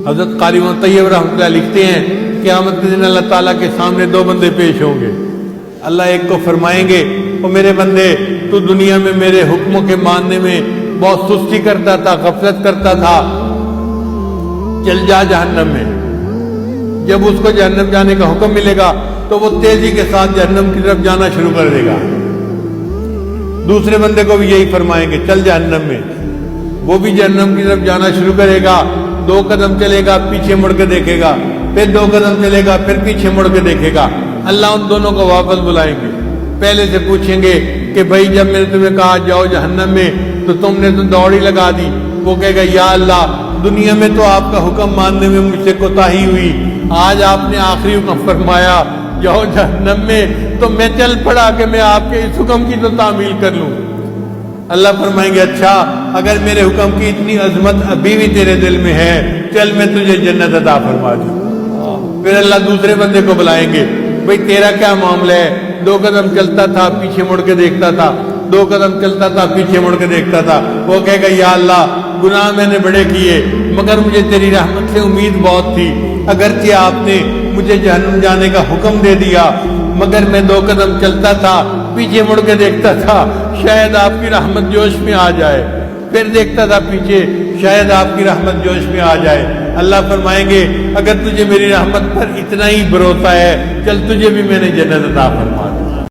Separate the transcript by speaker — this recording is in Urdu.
Speaker 1: حضرت قاری طیب رحمۃ اللہ لکھتے ہیں قیامت کے دن اللہ تعالیٰ کے سامنے دو بندے پیش ہوں گے. اللہ ایک کو فرمائیں گے او میرے بندے تو دنیا میں میرے حکموں کے ماننے میں بہت سستی کرتا تھا، غفلت کرتا تھا، چل جا جہنم میں. جب اس کو جہنم جانے کا حکم ملے گا تو وہ تیزی کے ساتھ جہنم کی طرف جانا شروع کر دے گا. دوسرے بندے کو بھی یہی فرمائیں گے چل جہنم میں. وہ بھی جہنم کی طرف جانا شروع کرے گا. 2 قدم چلے گا، پیچھے مڑ کے دیکھے گا، پھر 2 قدم چلے گا، پھر پیچھے مڑ کے دیکھے گا. اللہ ان دونوں کو واپس بلائیں گے. پہلے سے پوچھیں گے کہ بھائی جب میں نے تمہیں کہا جاؤ جہنم میں تو تم نے تو دوڑی لگا دی. وہ کہے گا یا اللہ دنیا میں تو آپ کا حکم ماننے میں مجھ سے کوتاہی ہوئی، آج آپ نے آخری حکم فرمایا جاؤ جہنم میں تو میں چل پڑا کہ میں آپ کے اس حکم کی تو تعمیل کر لوں. اللہ فرمائیں گے اچھا اگر میرے حکم کی اتنی عظمت ابھی بھی تیرے دل میں ہے چل میں تجھے جنت عطا فرما دوں. پھر اللہ دوسرے بندے کو بلائیں گے بھئی تیرا کیا معاملہ ہے؟ 2 قدم چلتا تھا، پیچھے مڑ کے دیکھتا تھا، 2 قدم چلتا تھا، پیچھے مڑ کے دیکھتا تھا. وہ کہے گا یا اللہ گناہ میں نے بڑے کیے مگر مجھے تیری رحمت سے امید بہت تھی. اگرچہ آپ نے مجھے جہنم جانے کا حکم دے دیا مگر میں 2 قدم چلتا تھا، پیچھے مڑ کے دیکھتا تھا شاید آپ کی رحمت جوش میں آ جائے، پھر دیکھتا تھا پیچھے شاید آپ کی رحمت جوش میں آ جائے. اللہ فرمائیں گے اگر تجھے میری رحمت پر اتنا ہی بھروسہ ہے چل تجھے بھی میں نے جنت عطا فرمائی.